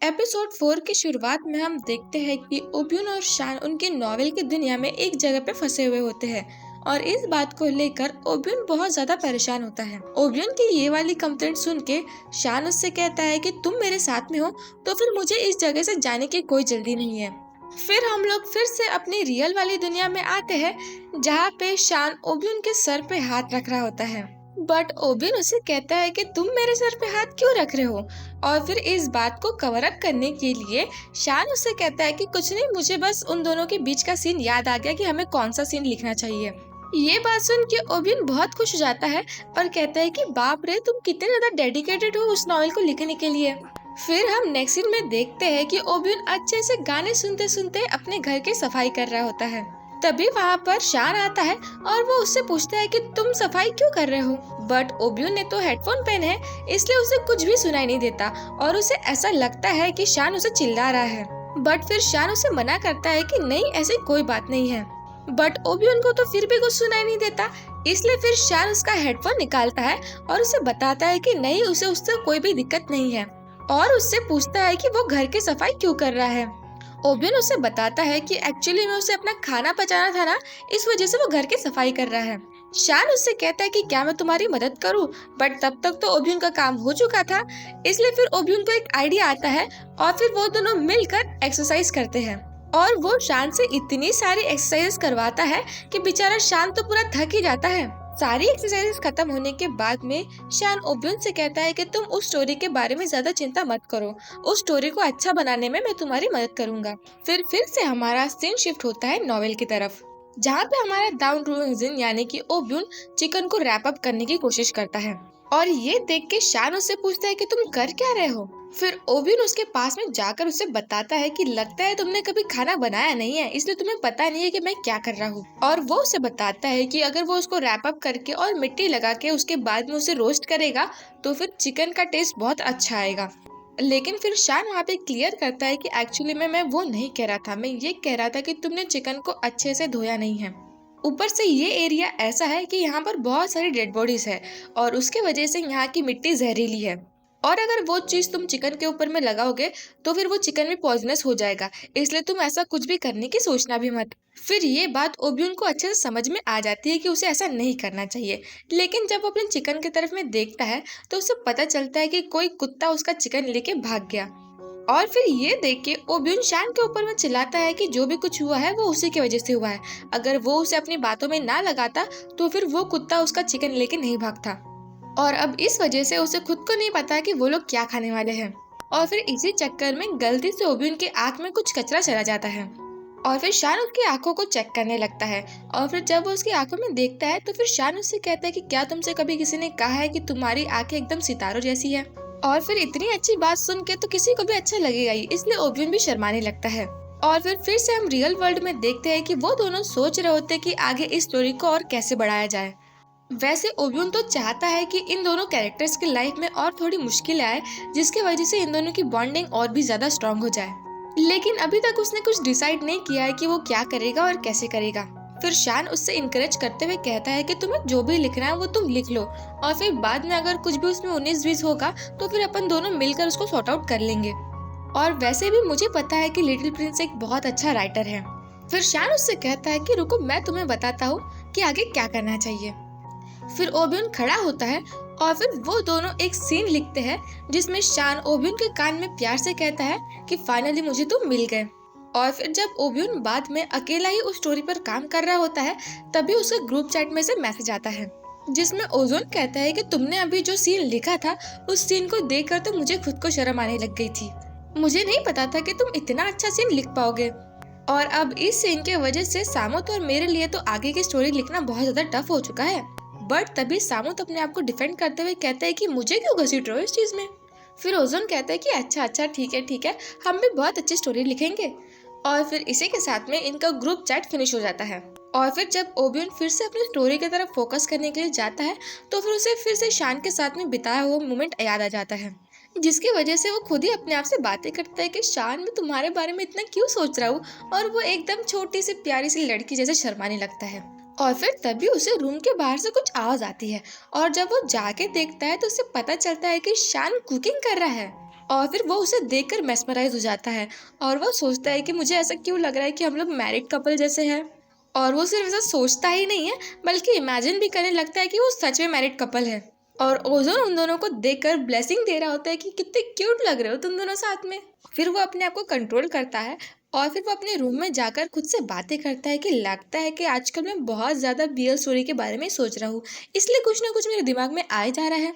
Episode 4 की शुरुआत में हम देखते हैं कि ओब्यून और शान उनकी नॉवेल की दुनिया में एक जगह पे फंसे हुए होते हैं और इस बात को लेकर ओब्यून बहुत ज्यादा परेशान होता है। ओब्यून की ये वाली कंप्लेंट सुन के शान उससे कहता है कि तुम मेरे साथ में हो तो फिर मुझे इस जगह से जाने की कोई जल्दी नहीं है। फिर हम लोग फिर से अपनी रियल वाली दुनिया में आते हैं जहाँ पे शान ओब्यून के सर पे हाथ रख रहा होता है। बट ओबिन उसे कहता है कि तुम मेरे सर पे हाथ क्यों रख रहे हो। और फिर इस बात को कवर अप करने के लिए शान उसे कहता है कि कुछ नहीं, मुझे बस उन दोनों के बीच का सीन याद आ गया कि हमें कौन सा सीन लिखना चाहिए। ये बात सुन के ओबिन बहुत खुश हो जाता है और कहता है कि बाप रे, तुम कितने ज्यादा डेडिकेटेड हो उस नॉवेल को लिखने के लिए। फिर हम नेक्स्ट सीन में देखते हैं कि ओबिन अच्छे से गाने सुनते सुनते अपने घर की सफाई कर रहा होता है। तभी वहाँ पर शान आता है और वो उससे पूछता है कि तुम सफाई क्यों कर रहे हो। बट ओब्यून ने तो हेडफोन पहने हैं इसलिए उसे कुछ भी सुनाई नहीं देता और उसे ऐसा लगता है कि शान उसे चिल्ला रहा है। बट फिर शान उसे मना करता है कि नहीं, ऐसी कोई बात नहीं है। बट ओब्यून को तो फिर भी कुछ सुनाई नहीं देता, इसलिए फिर शान उसका हेडफोन निकालता है और उसे बताता है कि नहीं, उसे उससे कोई भी दिक्कत नहीं है और उससे पूछता है कि वो घर की सफाई क्यों कर रहा है। ओबिन उसे बताता है कि एक्चुअली में उसे अपना खाना पचाना था ना, इस वजह से वो घर की सफाई कर रहा है। शान उससे कहता है कि क्या मैं तुम्हारी मदद करूं, बट तब तक तो ओबिन का काम हो चुका था, इसलिए फिर ओबिन को एक आइडिया आता है और फिर वो दोनों मिलकर एक्सरसाइज करते हैं और वो शान से इतनी सारी एक्सरसाइज करवाता है कि बेचारा शान तो पूरा थक ही जाता है। सारी एक्सरसाइजेस खत्म होने के बाद में शान ओब्यून से कहता है कि तुम उस स्टोरी के बारे में ज्यादा चिंता मत करो, उस स्टोरी को अच्छा बनाने में मैं तुम्हारी मदद करूंगा। फिर से हमारा सीन शिफ्ट होता है नॉवेल की तरफ, जहाँ पे हमारा डाउन रूजिन यानी कि ओब्यून चिकन को रैप अप करने की कोशिश करता है और ये देख के शान उससे पूछता है कि तुम कर क्या रहे हो। फिर ओब्यून उसके पास में जाकर उसे बताता है कि लगता है तुमने कभी खाना बनाया नहीं है, इसलिए तुम्हें पता नहीं है कि मैं क्या कर रहा हूँ। और वो उसे बताता है कि अगर वो उसको रैप अप करके और मिट्टी लगा के उसके बाद में उसे रोस्ट करेगा तो फिर चिकन का टेस्ट बहुत अच्छा आएगा। लेकिन फिर शान वहाँ पे क्लियर करता है कि एक्चुअली में मैं वो नहीं कह रहा था, मैं ये कह रहा था कि तुमने चिकन को अच्छे से धोया नहीं है। ऊपर से ये एरिया ऐसा है कि यहाँ पर बहुत सारी डेड बॉडीज है और उसके वजह से यहाँ की मिट्टी जहरीली है और अगर वो चीज तुम चिकन के ऊपर में लगाओगे तो फिर वो चिकन भी पॉइजनस हो जाएगा, इसलिए तुम ऐसा कुछ भी करने की सोचना भी मत। फिर ये बात ओब्यून को अच्छे से समझ में आ जाती है कि उसे ऐसा नहीं करना चाहिए, लेकिन जब वो अपने चिकन की तरफ में देखता है तो उसे पता चलता है कि कोई कुत्ता उसका चिकन लेके भाग गया। और फिर ये देख के ओब्यून शान के ऊपर में चिल्लाता है कि जो भी कुछ हुआ है वो उसी की वजह से हुआ है, अगर वो उसे अपनी बातों में ना लगाता तो फिर वो कुत्ता उसका चिकन लेके नहीं भागता। और अब इस वजह से उसे खुद को नहीं पता कि वो लोग क्या खाने वाले हैं और फिर इसी चक्कर में गलती से ओब्यून की आंख में कुछ कचरा चला जाता है और फिर शान उसकी आंखों को चेक करने लगता है और फिर जब वो उसकी आंखों में देखता है तो फिर शान उससे कहता है कि क्या तुमसे कभी किसी ने कहा है कि तुम्हारी आंखें एकदम सितारों जैसी है। और फिर इतनी अच्छी बात सुन के तो किसी को भी अच्छा लगेगा ही, इसलिए ओब्यून भी शर्माने लगता है। और फिर से हम रियल वर्ल्ड में देखते हैं कि वो दोनों सोच रहे होते हैं कि आगे इस स्टोरी को और कैसे बढ़ाया जाए। वैसे ओब्यून तो चाहता है कि इन दोनों कैरेक्टर्स की लाइफ में और थोड़ी मुश्किल आए जिसकी वजह से इन दोनों की बॉन्डिंग और भी ज्यादा स्ट्रॉन्ग हो जाए, लेकिन अभी तक उसने कुछ डिसाइड नहीं किया है कि वो क्या करेगा और कैसे करेगा। फिर शान उससे इनकरेज करते हुए कहता है कि तुम्हें जो भी लिखना है वो तुम लिख लो और फिर बाद में अगर कुछ भी उसमें 19-20 होगा तो फिर अपन दोनों मिलकर उसको सॉर्ट आउट कर लेंगे। और वैसे भी मुझे पता है कि लिटिल प्रिंस एक बहुत अच्छा राइटर है। फिर शान उससे कहता है कि रुको, मैं तुम्हें बताता हूँ कि आगे क्या करना चाहिए। फिर ओब्यून खड़ा होता है और फिर वो दोनों एक सीन लिखते हैं जिसमें शान ओब्यून के कान में प्यार से कहता है कि फाइनली मुझे तुम मिल गए। और फिर जब ओब्यून बाद में अकेला ही उस स्टोरी पर काम कर रहा होता है तभी उसके ग्रुप चैट में से मैसेज आता है जिसमें ओजोन कहता है कि तुमने अभी जो सीन लिखा था उस सीन को देखकर तो मुझे खुद को शर्म आने लग गई थी, मुझे नहीं पता था कि तुम इतना अच्छा सीन लिख पाओगे। और अब इस सीन के वजह से सामुत और मेरे लिए तो आगे की स्टोरी लिखना बहुत ज्यादा टफ हो चुका है। बट तभी सामुत अपने आप को डिफेंड करते हुए कहता है कि मुझे क्यों घसीट रहे हो इस चीज में। फिर ओजोन कहता है कि अच्छा ठीक है, हम भी बहुत अच्छी स्टोरी लिखेंगे। और फिर इसी के साथ में इनका ग्रुप चैट फिनिश हो जाता है। और फिर जब ओब्यून फिर से अपनी स्टोरी की तरफ फोकस करने के लिए जाता है तो फिर उसे फिर से शान के साथ में बिताया हुआ मोमेंट याद आ जाता है, जिसकी वजह से वो खुद ही अपने आप से बातें करता है कि शान, मैं तुम्हारे बारे में इतना क्यों सोच रहा हूँ, और वो एकदम छोटी सी प्यारी सी लड़की जैसे शर्माने लगता है। और फिर तभी उसे रूम के बाहर से कुछ आवाज आती है और जब वो जाके देखता है तो उसे पता चलता है कि शान कुकिंग कर रहा है। और फिर वो उसे देखकर मेस्मराइज हो जाता है और वो सोचता है कि मुझे ऐसा क्यों लग रहा है कि हम लोग मैरिड कपल जैसे हैं। और वो सिर्फ ऐसा सोचता ही नहीं है बल्कि इमेजिन भी करने लगता है कि वो सच में मैरिड कपल है। और ओजोन उन दोनों को देखकर ब्लेसिंग दे रहा होता है कि कितने क्यूट लग रहे हो तुम दोनों साथ में। फिर वो अपने आप को कंट्रोल करता है और फिर वो अपने रूम में जाकर खुद से बातें करता है कि लगता है कि आजकल मैं बहुत ज़्यादा BL स्टोरी के बारे में सोच रहा हूँ, इसलिए कुछ ना कुछ मेरे दिमाग में आ जा रहा है।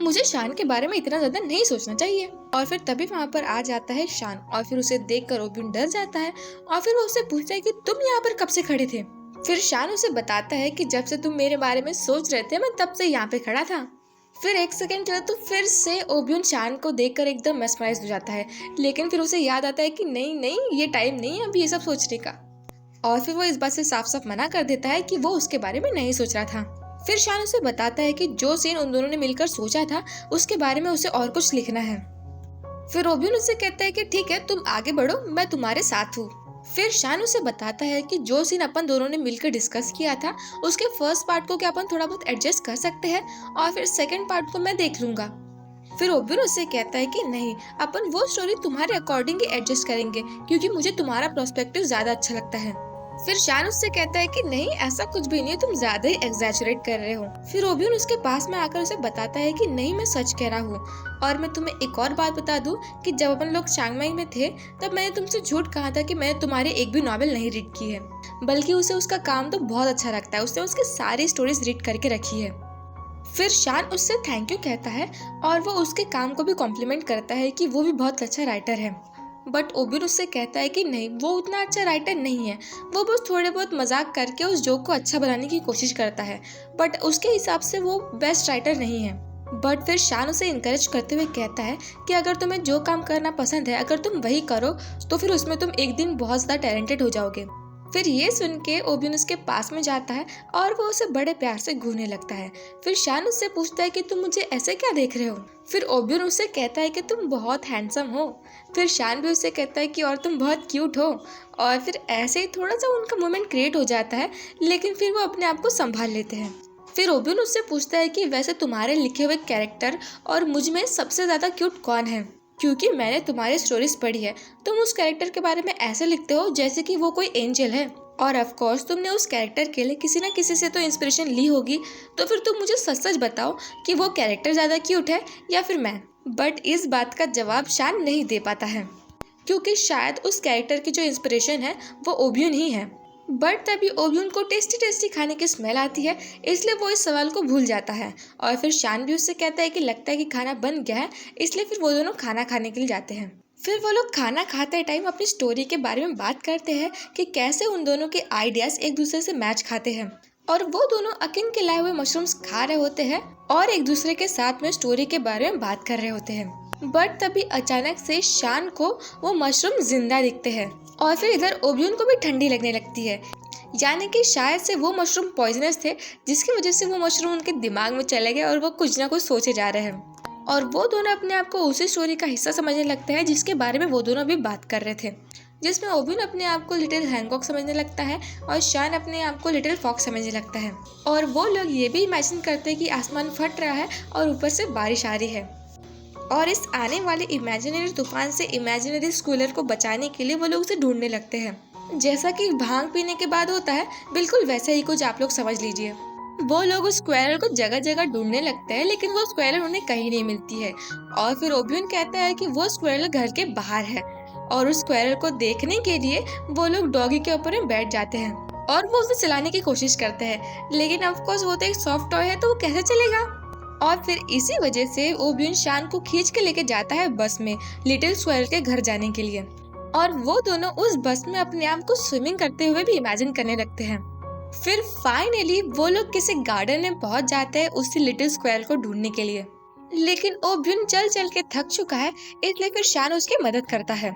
मुझे शान के बारे में इतना ज्यादा नहीं सोचना चाहिए। और फिर तभी वहाँ पर आ जाता है शान और फिर उसे देखकर ओब्यून डर जाता है और फिर वो उससे पूछता है कि तुम यहाँ पर कब से खड़े थे। फिर शान उसे बताता है कि जब से तुम मेरे बारे में सोच रहे थे मैं तब से यहाँ पे खड़ा था। फिर एक सेकंड के लिए तो फिर से ओब्यून शान को देखकर एकदम मेस्मराइज हो जाता है, लेकिन फिर उसे याद आता है कि नहीं नहीं ये टाइम नहीं है अभी ये सब सोचने का। और फिर वो इस बात से साफ साफ मना कर देता है कि वो उसके बारे में नहीं सोच रहा था। फिर शान उसे बताता है कि जो सीन उन दोनों ने मिलकर सोचा था उसके बारे में उसे और कुछ लिखना है। फिर ओब्यून उसे कहता है कि ठीक है तुम आगे बढ़ो, मैं तुम्हारे साथ हूँ। फिर शान उसे बताता है कि जो सीन अपन दोनों ने मिलकर डिस्कस किया था उसके फर्स्ट पार्ट को क्या अपन थोड़ा बहुत एडजस्ट कर सकते हैं और फिर सेकंड पार्ट को मैं देख लूंगा। फिर ओब्यून उससे कहता है कि नहीं, अपन वो स्टोरी तुम्हारे अकॉर्डिंग ही एडजस्ट करेंगे क्योंकि मुझे तुम्हारा पर्सपेक्टिव ज्यादा अच्छा लगता है। फिर शान उससे कहता है कि नहीं ऐसा कुछ भी नहीं, तुम ज्यादा ही एग्जैजरेट कर रहे हो। फिर ओब्यून उसके पास में आकर उसे बताता है कि नहीं मैं सच कह रहा हूँ। और मैं तुम्हें एक और बात बता दूं कि जब अपन लोग चांगमाई में थे तब मैंने तुमसे झूठ कहा था कि मैंने तुम्हारे एक भी नॉवेल नहीं रीड की है, बल्कि उसे उसका काम तो बहुत अच्छा लगता है, उसने उसकी सारी स्टोरीज रीड करके रखी है। फिर शान उससे थैंक यू कहता है और वो उसके काम को भी कॉम्प्लीमेंट करता है कि वो भी बहुत अच्छा राइटर है। बट ओब्यून उससे कहता है कि नहीं वो उतना अच्छा राइटर नहीं है, वो बस थोड़े बहुत मजाक करके उस जोक को अच्छा बनाने की कोशिश करता है, बट उसके हिसाब से वो बेस्ट राइटर नहीं है। बट फिर शान उसे इनकरेज करते हुए कहता है कि अगर तुम्हें जो काम करना पसंद है अगर तुम वही करो तो फिर उसमें तुम एक दिन बहुत ज़्यादा टैलेंटेड हो जाओगे। फिर ये सुन के ओब्यून उसके पास में जाता है और वो उसे बड़े प्यार से घूरने लगता है। फिर शान उससे पूछता है कि तुम मुझे ऐसे क्या देख रहे हो। फिर ओब्यून उससे कहता है कि तुम बहुत हैंडसम हो। फिर शान भी उससे कहता है कि और तुम बहुत क्यूट हो। और फिर ऐसे ही थोड़ा सा उनका मोमेंट क्रिएट हो जाता है, लेकिन फिर वो अपने आप को संभाल लेते हैं। फिर ओब्यून उससे पूछता है कि वैसे तुम्हारे लिखे हुए कैरेक्टर और मुझ में सबसे ज़्यादा क्यूट कौन है, क्योंकि मैंने तुम्हारी स्टोरीज पढ़ी है, तुम उस कैरेक्टर के बारे में ऐसे लिखते हो जैसे कि वो कोई एंजल है। और ऑफ कोर्स तुमने उस कैरेक्टर के लिए किसी न किसी से तो इंस्पिरेशन ली होगी, तो फिर तुम मुझे सच सच बताओ कि वो कैरेक्टर ज़्यादा क्यूट है या फिर मैं। बट इस बात का जवाब शान नहीं दे पाता है क्योंकि शायद उस कैरेक्टर की जो इंस्पिरेशन है वो ओब्यून ही है। बट तभी ओब्यून को टेस्टी टेस्टी खाने की स्मेल आती है, इसलिए वो इस सवाल को भूल जाता है। और फिर शान भी उससे कहता है कि लगता है कि खाना बन गया है, इसलिए फिर वो दोनों खाना खाने के लिए जाते हैं। फिर वो लोग खाना खाते टाइम अपनी स्टोरी के बारे में बात करते हैं कि कैसे उन दोनों के आइडियाज एक दूसरे से मैच खाते हैं। और वो दोनों अकिन के लाए हुए मशरूम्स खा रहे होते हैं और एक दूसरे के साथ में स्टोरी के बारे में बात कर रहे होते हैं। बट तभी अचानक से शान को वो मशरूम जिंदा दिखते हैं और फिर इधर ओब्यून को भी ठंडी लगने लगती है, यानी कि शायद से वो मशरूम पॉइजनस थे जिसकी वजह से वो मशरूम उनके दिमाग में चले गए और वो कुछ ना कुछ सोचे जा रहे हैं। और वो दोनों अपने आप को उसी स्टोरी का हिस्सा समझने लगते हैं जिसके बारे में वो दोनों अभी बात कर रहे थे, जिसमें ओब्यून अपने आप को लिटिल हैंकॉक समझने लगता है और शान अपने आप को लिटिल फॉक्स समझने लगता है। और वो लोग ये भी इमेजिन करते हैं कि आसमान फट रहा है और ऊपर से बारिश आ रही है। और इस आने वाले इमेजिनरी तूफान से इमेजिनरी स्कूलर को बचाने के लिए वो लोग उसे ढूंढने लगते हैं। जैसा कि भांग पीने के बाद होता है, बिल्कुल वैसा ही कुछ आप लोग समझ लीजिए। वो लोग उस स्क्वायरल को जगह जगह ढूंढने लगते हैं, लेकिन वो स्क्वायरल उन्हें कहीं नहीं मिलती है। और फिर ओब्यून कहता है कि वो स्क्वायरल घर के बाहर है और उस स्क्वायरल को देखने के लिए वो लोग डॉगी के ऊपर में बैठ जाते हैं और वो उसे चलाने की कोशिश करते हैं, लेकिन ऑफ कोर्स वो तो एक सॉफ्ट टॉय है तो वो कैसे चलेगा। और फिर इसी वजह से ओब्यून शान को खींच के लेके जाता है बस में लिटिल स्क्वायरल के घर जाने के लिए। और वो दोनों उस बस में अपने आप को स्विमिंग करते हुए भी इमेजिन करने लगते हैं। फिर फाइनली वो लोग किसी गार्डन में पहुंच जाते हैं उसी लिटिल स्क्वायरल को ढूंढने के लिए, लेकिन ओब्यून चल चल के थक चुका है, इसलिए फिर शान उसकी मदद करता है।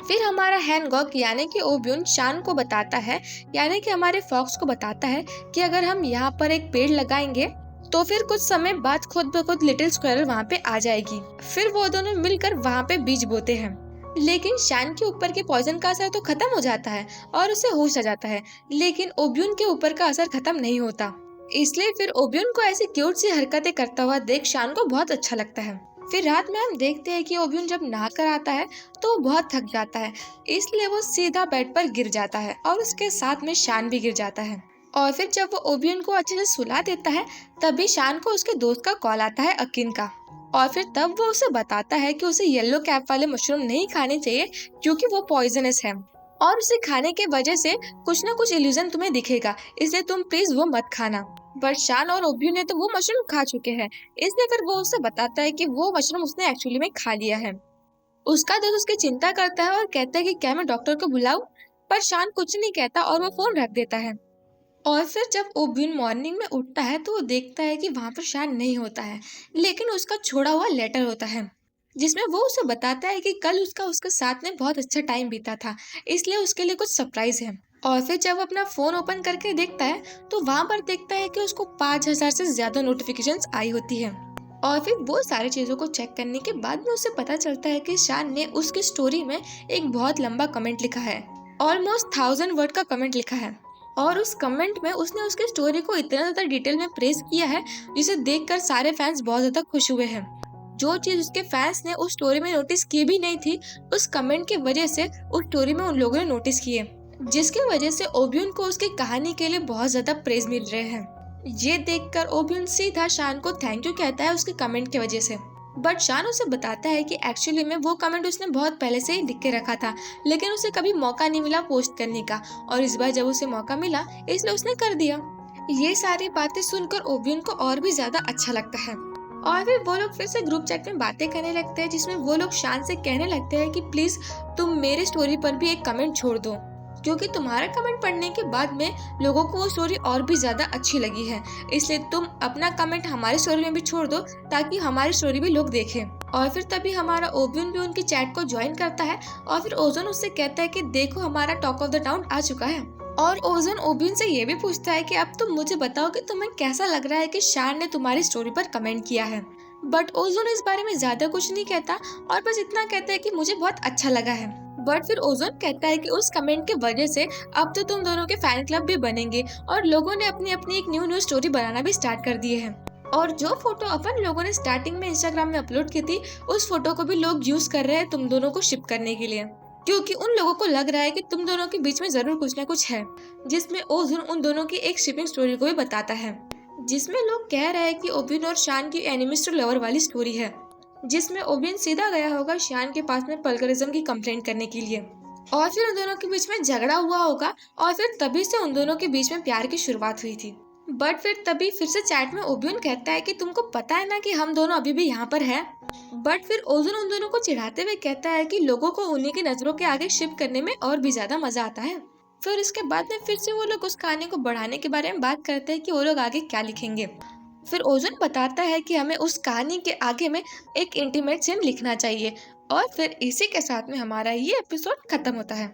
फिर हमारा हैंकॉक यानी कि ओब्यून शान को बताता है, यानी कि हमारे फॉक्स को बताता है कि अगर हम यहाँ पर एक पेड़ लगाएंगे तो फिर कुछ समय बाद खुद ब खुद लिटिल स्क्वायरल वहाँ पे आ जाएगी। फिर वो दोनों मिलकर वहाँ पे बीज बोते हैं, लेकिन शान के ऊपर के पॉइजन का असर तो खत्म हो जाता है और उसे होश आ जाता है, लेकिन ओब्यून के ऊपर का असर खत्म नहीं होता। इसलिए फिर ओब्यून को ऐसी क्यूट सी हरकतें करता हुआ देख शान को बहुत अच्छा लगता है। फिर रात में हम देखते हैं कि ओब्यून जब नहाकर आता है तो वो बहुत थक जाता है, इसलिए वो सीधा बेड पर गिर जाता है और उसके साथ में शान भी गिर जाता है। और फिर जब वो ओबियन को अच्छे से सुला देता है, तभी शान को उसके दोस्त का कॉल आता है, अकिन का। और फिर तब वो उसे बताता है कि उसे येलो कैप वाले मशरूम नहीं खाने चाहिए क्योंकि वो पॉइजनस है और उसे खाने के वजह से कुछ न कुछ इल्यूजन तुम्हें दिखेगा, इसलिए तुम प्लीज वो मत खाना। बट शान और ओबियन ने तो वो मशरूम खा चुके हैं, इसलिए फिर वो उसे बताता है कि वो मशरूम उसने एक्चुअली में खा लिया है। उसका दोस्त उसकी चिंता करता है और कहता है कि क्या मैं डॉक्टर को बुलाऊं, पर शान कुछ नहीं कहता और वो फोन रख देता है। और फिर जब ओब्यून मॉर्निंग में उठता है तो वो देखता है कि वहां पर शान नहीं होता है, लेकिन उसका छोड़ा हुआ लेटर होता है, जिसमें वो उसे बताता है कि कल उसका उसके साथ में बहुत अच्छा टाइम बीता था, इसलिए उसके लिए कुछ सरप्राइज है। और फिर जब वो अपना फोन ओपन करके देखता है तो वहां पर देखता है कि उसको 5,000 से ज्यादा नोटिफिकेशंस आई होती है। और फिर वो सारी चीजों को चेक करने के बाद में उसे पता चलता है कि शान ने उसकी स्टोरी में एक बहुत लंबा कमेंट लिखा है, ऑलमोस्ट 1,000 वर्ड का कमेंट लिखा है। और उस कमेंट में उसने उसकी स्टोरी को इतना ज्यादा डिटेल में प्रेस किया है, जिसे देखकर सारे फैंस बहुत ज्यादा खुश हुए हैं। जो चीज उसके फैंस ने उस स्टोरी में नोटिस की भी नहीं थी, उस कमेंट की वजह से उस स्टोरी में उन लोगों ने नोटिस किए, जिसकी वजह से ओबियन को उसकी कहानी के लिए बहुत ज्यादा प्रेज मिल रहे हैं। ये देखकर ओबियन सीधा शान को थैंक यू कहता है उसके कमेंट की वजह से। बट शान उसे बताता है कि एक्चुअली में वो कमेंट उसने बहुत पहले से ही लिख के रखा था, लेकिन उसे कभी मौका नहीं मिला पोस्ट करने का, और इस बार जब उसे मौका मिला इसलिए उसने कर दिया। ये सारी बातें सुनकर ओबियन को और भी ज्यादा अच्छा लगता है। और फिर वो लोग फिर से ग्रुप चैट में बातें करने लगते हैं, जिसमें वो लोग शान से कहने लगते हैं कि प्लीज तुम मेरे स्टोरी पर भी एक कमेंट छोड़ दो, क्योंकि तुम्हारा कमेंट पढ़ने के बाद में लोगों को वो स्टोरी और भी ज्यादा अच्छी लगी है, इसलिए तुम अपना कमेंट हमारी स्टोरी में भी छोड़ दो ताकि हमारी स्टोरी भी लोग देखें। और फिर तभी हमारा ओबियन भी उनकी चैट को ज्वाइन करता है और फिर ओजोन उससे कहता है कि देखो हमारा टॉक ऑफ द टाउन आ चुका है। और ओजोन ओबियन से ये भी पूछता है कि अब तुम मुझे बताओ कि तुम्हें कैसा लग रहा है कि शान ने तुम्हारी स्टोरी पर कमेंट किया है। बट ओजोन इस बारे में ज्यादा कुछ नहीं कहता और बस इतना कहता है कि मुझे बहुत अच्छा लगा है। बट फिर ओजोन कहता है कि उस कमेंट की वजह से अब तो तुम दोनों के फैन क्लब भी बनेंगे और लोगों ने अपनी अपनी एक न्यू स्टोरी बनाना भी स्टार्ट कर दिए हैं। और जो फोटो अपन लोगों ने स्टार्टिंग में इंस्टाग्राम में अपलोड की थी, उस फोटो को भी लोग यूज कर रहे हैं तुम दोनों को शिप करने के लिए, क्योंकि उन लोगों को लग रहा है कि तुम दोनों के बीच में जरूर कुछ न कुछ है, जिसमें ओजोन उन दोनों की एक शिपिंग स्टोरी को भी बताता है, जिसमें लोग कह रहे हैं कि ओबियन और शान की एनिमीज टू लवर वाली स्टोरी है, जिसमें ओबियन सीधा गया होगा शान के पास में पल्गरिज्म की कंप्लेंट करने के लिए, और फिर उन दोनों के बीच में झगड़ा हुआ होगा और फिर तभी से उन दोनों के बीच में प्यार की शुरुआत हुई थी। बट फिर तभी फिर से चैट में ओबियन कहता है कि तुमको पता है ना कि हम दोनों अभी भी यहाँ पर हैं। बट फिर ओजोन उन दोनों को चिढ़ाते हुए कहता है कि लोगों को उन्हीं की नजरों के आगे शिप करने में और भी ज्यादा मजा आता है। फिर इसके बाद में फिर से वो लोग उस कहानी को बढ़ाने के बारे में बात करते हैं कि वो लोग आगे क्या लिखेंगे। फिर ओजोन बताता है कि हमें उस कहानी के आगे में एक इंटीमेट सीन लिखना चाहिए, और फिर इसी के साथ में हमारा ये एपिसोड खत्म होता है।